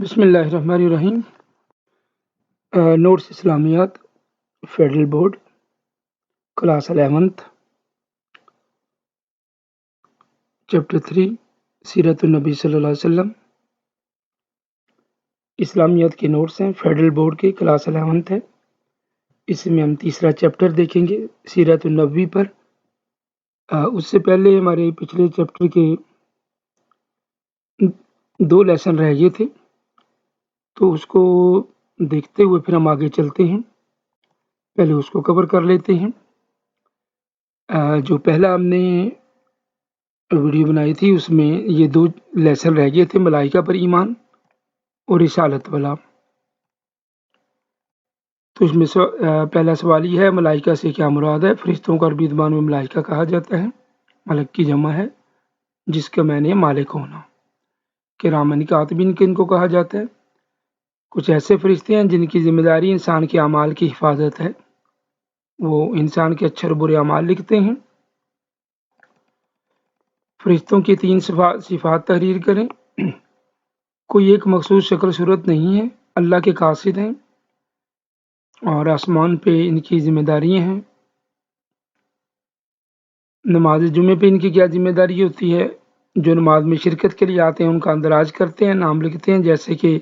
بسم اللہ الرحمن الرحیم۔ نوٹس اسلامیات فیڈرل بورڈ کلاس 11 چیپٹر 3 سیرت النبی صلی اللہ علیہ وسلم اسلامیات کے نوٹس ہیں، فیڈرل بورڈ کے کلاس 11 ہے۔ اس میں ہم تیسرا چیپٹر دیکھیں گے سیرت النبی پر۔ اس سے پہلے ہمارے پچھلے چیپٹر کے 2 لیسن رہ گئے تھے، تو اس کو دیکھتے ہوئے پھر ہم آگے چلتے ہیں۔ پہلے اس کو کور کر لیتے ہیں۔ جو پہلا ہم نے ویڈیو بنائی تھی اس میں یہ 2 لیسن رہ گئے تھے، ملائکہ پر ایمان اور رسالت والا۔ تو اس میں پہلا سوال یہ ہے، ملائکہ سے کیا مراد ہے؟ فرشتوں کو عربی زبان میں ملائکہ کہا جاتا ہے، ملک کی جمع ہے جس کا معنی مالک ہونا۔ کرامن کاتبین کن کو کہا جاتا ہے؟ کچھ ایسے فرشتے ہیں جن کی ذمہ داری انسان کے اعمال کی حفاظت ہے، وہ انسان کے اچھے اور برے اعمال لکھتے ہیں۔ فرشتوں کی 3 صفات تحریر کریں۔ کوئی ایک مخصوص شکل صورت نہیں ہے، اللہ کے قاصد ہیں اور آسمان پہ ان کی ذمہ داریاں ہیں۔ نماز جمعے پہ ان کی کیا ذمہ داری ہوتی ہے؟ جو نماز میں شرکت کے لیے آتے ہیں ان کا اندراج کرتے ہیں، نام لکھتے ہیں، جیسے کہ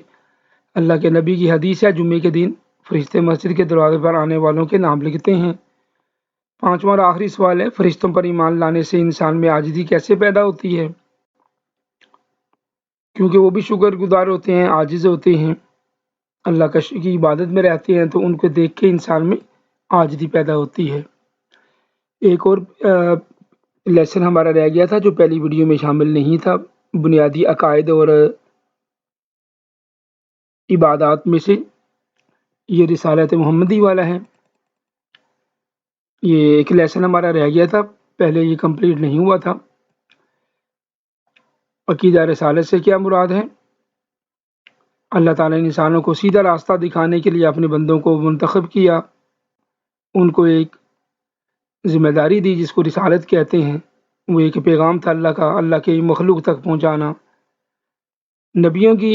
اللہ کے نبی کی حدیث ہے، جمعے کے دن فرشتے مسجد کے دروازے پر آنے والوں کے نام لکھتے ہیں۔ 5واں اور آخری سوال ہے، فرشتوں پر ایمان لانے سے انسان میں عاجزی کیسے پیدا ہوتی ہے؟ کیونکہ وہ بھی شکر گزار ہوتے ہیں، عاجز ہوتے ہیں، اللہ کی عبادت میں رہتے ہیں، تو ان کو دیکھ کے انسان میں عاجزی پیدا ہوتی ہے۔ ایک اور لیسن ہمارا رہ گیا تھا جو پہلی ویڈیو میں شامل نہیں تھا، بنیادی عقائد اور عبادات میں سے یہ رسالت محمدی والا ہے۔ یہ ایک لیسن ہمارا رہ گیا تھا، پہلے یہ کمپلیٹ نہیں ہوا تھا۔ عقیدہ رسالت سے کیا مراد ہے؟ اللہ تعالیٰ نے انسانوں کو سیدھا راستہ دکھانے کے لیے اپنے بندوں کو منتخب کیا، ان کو ایک ذمہ داری دی جس کو رسالت کہتے ہیں۔ وہ ایک پیغام تھا اللہ کا، اللہ کے مخلوق تک پہنچانا۔ نبیوں کی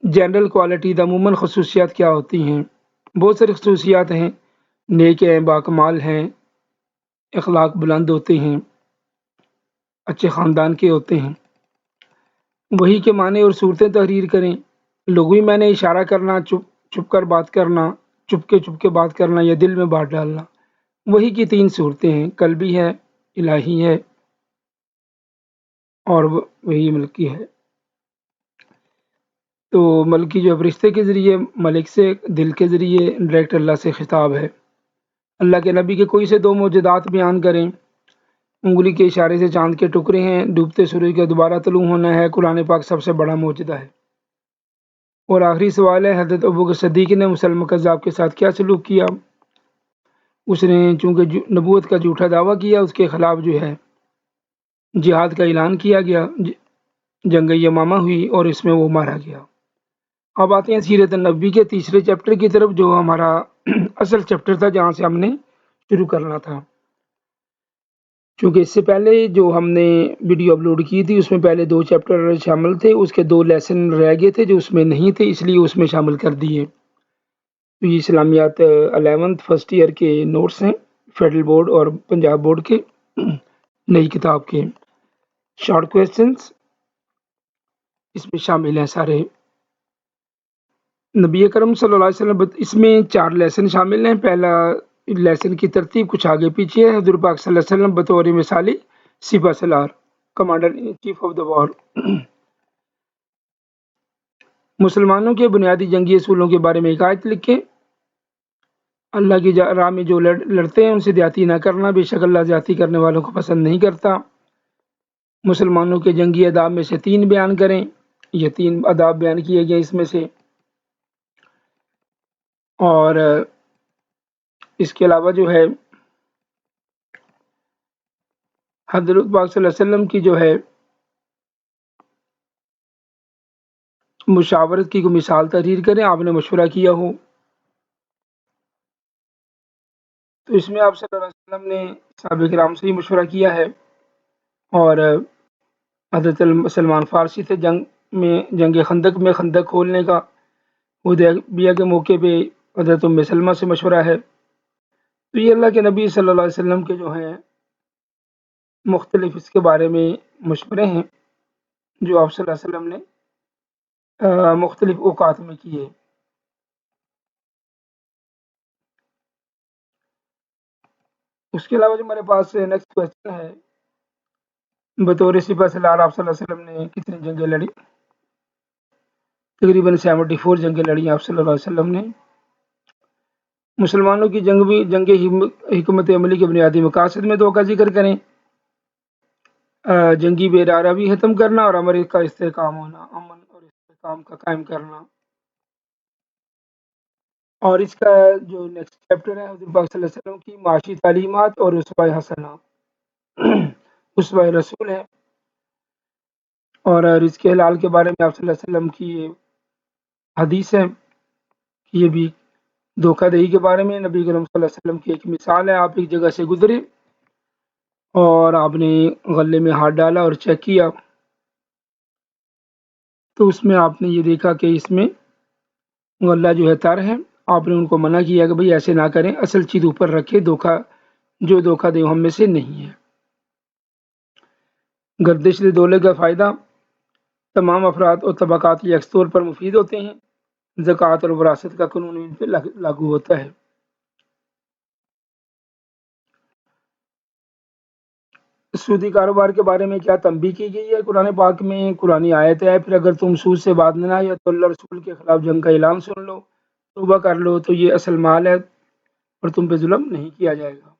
جنرل کوالٹی عموماً خصوصیات کیا ہوتی ہیں؟ بہت ساری خصوصیات ہیں، نیک ہیں، باکمال ہیں، اخلاق بلند ہوتے ہیں، اچھے خاندان کے ہوتے ہیں۔ وحی کے معنی اور صورتیں تحریر کریں۔ لغوی معنی اشارہ کرنا، چھپ کر بات کرنا، چپ کے بات کرنا یا دل میں بات ڈالنا۔ وحی کی 3 صورتیں ہیں، قلبی ہے، الہی ہے اور وحی ملکی ہے۔ تو ملکی جو فرشتے کے ذریعے، ملک سے دل کے ذریعے ڈائریکٹ اللہ سے خطاب ہے۔ اللہ کے نبی کے کوئی سے 2 معجزات بیان کریں۔ انگلی کے اشارے سے چاند کے ٹکڑے ہیں، ڈوبتے سورج کا دوبارہ طلوع ہونا ہے، قرآن پاک سب سے بڑا معجزہ ہے۔ اور آخری سوال ہے، حضرت ابوبکر صدیق نے مسلمہ کذاب کے ساتھ کیا سلوک کیا؟ اس نے چونکہ نبوت کا جھوٹا دعویٰ کیا، اس کے خلاف جو ہے جہاد کا اعلان کیا گیا، جنگ یمامہ ہوئی اور اس میں وہ مارا گیا۔ اب آتے ہیں سیرت النبی کے تیسرے چیپٹر کی طرف، جو ہمارا اصل چیپٹر تھا جہاں سے ہم نے شروع کرنا تھا۔ چونکہ اس سے پہلے جو ہم نے ویڈیو اپلوڈ کی تھی اس میں پہلے 2 چیپٹر شامل تھے، اس کے 2 لیسن رہ گئے تھے جو اس میں نہیں تھے، اس لیے اس میں شامل کر دیے۔ تو یہ اسلامیات 11 فرسٹ ایئر کے نوٹس ہیں، فیڈرل بورڈ اور پنجاب بورڈ کے، نئی کتاب کے شارٹ کویسچنز اس میں شامل ہیں سارے۔ نبی اکرم صلی اللہ علیہ وسلم اس میں 4 لیسن شامل ہیں۔ پہلا لیسن کی ترتیب کچھ آگے پیچھے ہے۔ حضور پاک صلی اللہ علیہ وسلم بطور مثالی سپہ سالار، commander in chief of the war. مسلمانوں کے بنیادی جنگی اصولوں کے بارے میں ایک آیت لکھیں۔ اللہ کی راہ میں جو لڑتے ہیں ان سے زیادتی نہ کرنا، بے شک اللہ زیادتی کرنے والوں کو پسند نہیں کرتا۔ مسلمانوں کے جنگی آداب میں سے 3 بیان کریں۔ یہ 3 آداب بیان کیے گئے اس میں سے، اور اس کے علاوہ جو ہے حضرت پاک صلی اللہ علیہ وسلم کی جو ہے مشاورت کی کوئی مثال تحریر کریں، آپ نے مشورہ کیا ہو۔ تو اس میں آپ صلی اللہ علیہ وسلم نے صحابہ کرام سے مشورہ کیا ہے، اور حضرت سلمان فارسی سے جنگ میں جنگ خندق میں خندق کھولنے کا حدیبیہ کے موقع پہ حضرت ام سلمہ سے مشورہ ہے۔ تو یہ اللہ کے نبی صلی اللہ علیہ وسلم کے جو ہیں مختلف اس کے بارے میں مشورے ہیں جو آپ صلی اللہ علیہ وسلم نے مختلف اوقات میں کیے۔ اس کے علاوہ جو ہمارے پاس نیکسٹ کوشچن ہے، بطور سپہ سالار آپ صلی اللہ علیہ وسلم نے کتنی جنگیں لڑی؟ تقریباً 74 جنگیں لڑی آپ صلی اللہ علیہ وسلم نے۔ مسلمانوں کی جنگ حکمت عملی کے بنیادی مقاصد میں دو کا ذکر کریں، جنگی بیدار روی ختم کرنا اور امن کا استحکام ہونا، امن اور استحکام کا قائم کرنا۔ اور اس کا جو نیکسٹ چیپٹر ہے حضور پاک صلی اللہ علیہ وسلم کی معاشی تعلیمات اور اسوہ حسنہ، اسوہ رسول ہے۔ اور رزق حلال کے بارے میں آپ صلی اللہ علیہ وسلم کی حدیث ہے، یہ بھی دھوکہ دہی کے بارے میں نبی کرم صلی اللہ علیہ وسلم کی ایک مثال ہے۔ آپ ایک جگہ سے گزرے اور آپ نے غلے میں ہاتھ ڈالا اور چیک کیا تو اس میں آپ نے یہ دیکھا کہ اس میں غلہ جو ہے تر ہے۔ آپ نے ان کو منع کیا کہ بھئی ایسے نہ کریں، اصل چیز اوپر رکھے، دھوکہ دے ہم میں سے نہیں ہے۔ گردش دولے کا فائدہ تمام افراد اور طبقات یکساں طور پر مفید ہوتے ہیں۔ زکوٰۃ اور وراثت کا قانون ان پہ لاگو ہوتا ہے۔ سودی کاروبار کے بارے میں کیا تنبیہ کی گئی ہے قرآن پاک میں؟ قرآنی آیت ہے، پھر اگر تم سود سے باز نہ آئے تو اللہ رسول کے خلاف جنگ کا اعلان سن لو، توبہ کر لو تو یہ اصل مال ہے اور تم پہ ظلم نہیں کیا جائے گا۔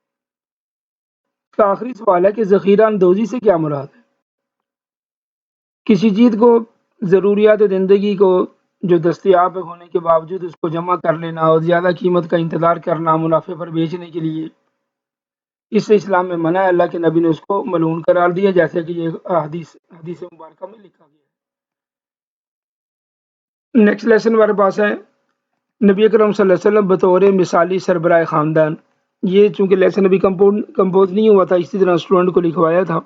اس کا آخری سوال ہے کہ ذخیرہ اندوزی سے کیا مراد ہے؟ کسی چیز کو ضروریات زندگی کو جو دستیاب ہونے کے باوجود اس کو جمع کر لینا اور زیادہ قیمت کا انتظار کرنا منافع پر بیچنے کے لیے، اس سے اسلام میں منع ہے۔ اللہ کے نبی نے اس کو ملعون قرار دیا، جیسے کہ یہ حدیث مبارکہ میں لکھا گیا ہے۔ نیکسٹ لیسن ہمارے پاس ہے نبی اکرم صلی اللہ علیہ وسلم بطور مثالی سربراہ خاندان۔ یہ چونکہ لیسن ابھی کمپوز نہیں ہوا تھا، اسی طرح اسٹوڈنٹ کو لکھوایا تھا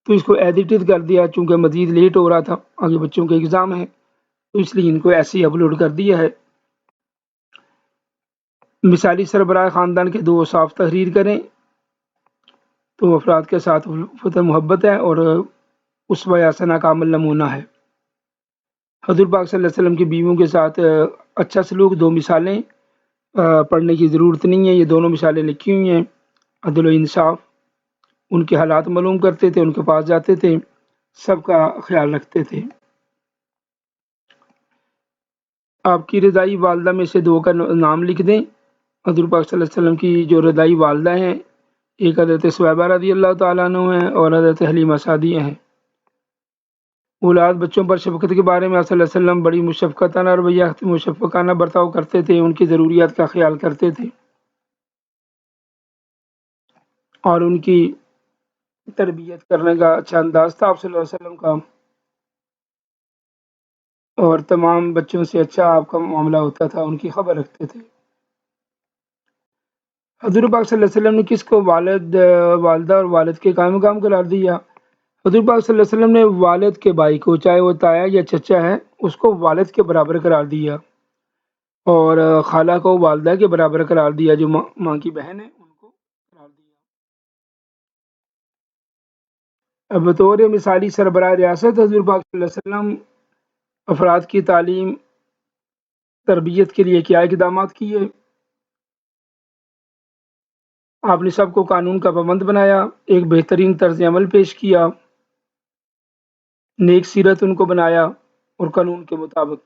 تو اس کو ایڈیٹڈ کر دیا، چونکہ مزید لیٹ ہو رہا تھا، آگے بچوں کے ایگزام ہے تو اس لیے ان کو ایسے ہی اپلوڈ کر دیا ہے۔ مثالی سربراہ خاندان کے دو اوصاف تحریر کریں تو افراد کے ساتھ فتح محبت ہے اور اسوہ حسنہ کا عمل نمونہ ہے۔ حضور پاک صلی اللہ علیہ وسلم کی بیویوں کے ساتھ اچھا سلوک، دو مثالیں پڑھنے کی ضرورت نہیں ہے، یہ دونوں مثالیں لکھی ہوئی ہیں۔ عدل و انصاف، ان کے حالات معلوم کرتے تھے، ان کے پاس جاتے تھے، سب کا خیال رکھتے تھے۔ آپ کی رضائی والدہ میں سے دو کا نام لکھ دیں۔ حضور پاک صلی اللہ علیہ وسلم کی جو رضائی والدہ ہیں، ایک حضرت ثویبہ رضی اللہ تعالیٰ عنہ ہیں اور حضرت حلیمہ سعدیہ ہیں۔ اولاد بچوں پر شفقت کے بارے میں آپ صلی اللہ علیہ وسلم بڑی مشفقتانہ رویہ مشفقانہ برتاؤ کرتے تھے، ان کی ضروریات کا خیال کرتے تھے اور ان کی تربیت کرنے کا اچھا انداز تھا آپ صلی اللہ علیہ وسلم کا، اور تمام بچوں سے اچھا آپ کا معاملہ ہوتا تھا، ان کی خبر رکھتے تھے۔ حضور پاک صلی اللہ علیہ وسلم نے کس کو والد، والدہ اور والد کے قائم مقام قرار دیا؟ حضور پاک صلی اللہ علیہ وسلم نے والد کے بھائی کو، چاہے وہ تایا یا چچا ہے، اس کو والد کے برابر قرار دیا، اور خالہ کو والدہ کے برابر قرار دیا، جو ماں کی بہن ہے ان کو قرار دیا۔ بطور مثالی سربراہ ریاست حضور پاک صلی اللہ علیہ وسلم افراد کی تعلیم تربیت کے لیے کیا اقدامات کیے؟ آپ نے سب کو قانون کا پابند بنایا، ایک بہترین طرز عمل پیش کیا، نیک سیرت ان کو بنایا اور قانون کے مطابق۔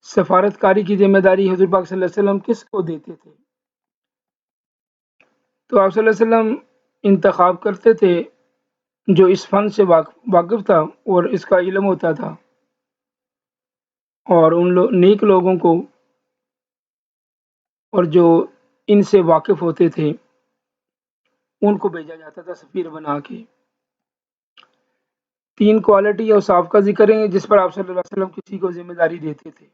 سفارت کاری کی ذمہ داری حضور پاک صلی اللہ علیہ وسلم کس کو دیتے تھے؟ تو آپ صلی اللہ علیہ وسلم انتخاب کرتے تھے جو اس فن سے واقف تھا اور اس کا علم ہوتا تھا، اور ان نیک لوگوں کو اور جو ان سے واقف ہوتے تھے ان کو بھیجا جاتا تھا سفیر بنا کے۔ 3 کوالٹی اوصاف کا ذکر ہے جس پر آپ صلی اللہ علیہ وسلم کسی کو ذمہ داری دیتے تھے۔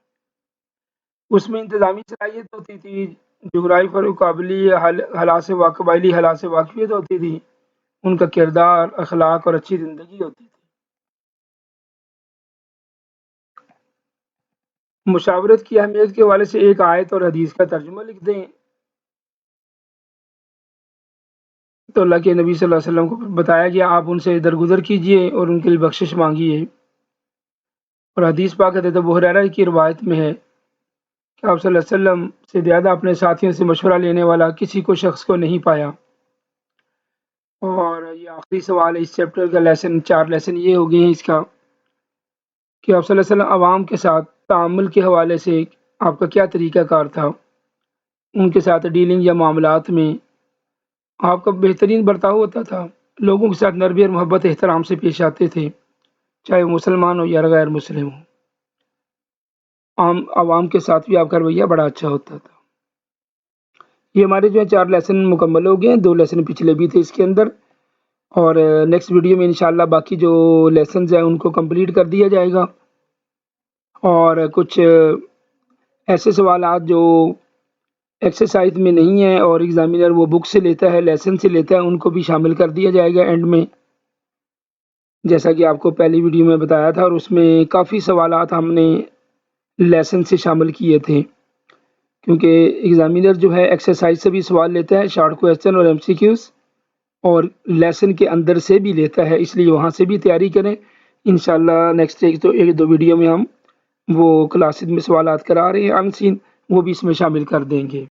اس میں انتظامی صلاحیت ہوتی تھی، جغرافی اور قابلی قبائلی حالات سے واقفیت ہوتی تھی، ان کا کردار، اخلاق اور اچھی زندگی ہوتی تھی۔ مشاورت کی اہمیت کے حوالے سے ایک آیت اور حدیث کا ترجمہ لکھ دیں تو اللہ کے نبی صلی اللہ علیہ وسلم کو بتایا گیا آپ ان سے درگزر کیجئے اور ان کے لیے بخشش مانگیے۔ اور حدیث پاک حضرت ابو ہریرہ کی روایت میں ہے کہ آپ صلی اللہ علیہ وسلم سے زیادہ اپنے ساتھیوں سے مشورہ لینے والا کسی کو شخص کو نہیں پایا۔ اور یہ آخری سوال ہے اس چیپٹر کا، لیسن 4 لیسن یہ ہو گئے ہیں اس کا کہ آپ صلی اللہ علیہ وسلم عوام کے ساتھ تعامل کے حوالے سے آپ کا کیا طریقہ کار تھا، ان کے ساتھ ڈیلنگ یا معاملات میں آپ کا بہترین برتاؤ ہوتا تھا، لوگوں کے ساتھ نرمی اور محبت احترام سے پیش آتے تھے، چاہے وہ مسلمان ہو یا غیر مسلم ہو، عام عوام کے ساتھ بھی آپ کا رویہ بڑا اچھا ہوتا تھا۔ یہ ہمارے جو ہے 4 لیسن مکمل ہو گئے ہیں، 2 لیسن پچھلے بھی تھے اس کے اندر، اور نیکسٹ ویڈیو میں انشاءاللہ باقی جو لیسنز ہیں ان کو کمپلیٹ کر دیا جائے گا، اور کچھ ایسے سوالات جو ایکسرسائز میں نہیں ہیں اور ایگزامینر وہ بک سے لیتا ہے، لیسن سے لیتا ہے، ان کو بھی شامل کر دیا جائے گا اینڈ میں، جیسا کہ آپ کو پہلی ویڈیو میں بتایا تھا، اور اس میں کافی سوالات ہم نے لیسن سے شامل کیے تھے، کیونکہ ایگزامینر جو ہے ایکسرسائز سے بھی سوال لیتا ہے، شارٹ کویسچن اور MCQs، اور لیسن کے اندر سے بھی لیتا ہے، اس لیے وہاں سے بھی تیاری کریں۔ انشاءاللہ نیکسٹ ایک دو ویڈیو میں ہم وہ کلاسز میں سوالات کرا رہے ہیں ان سین، وہ بھی اس میں شامل کر دیں گے۔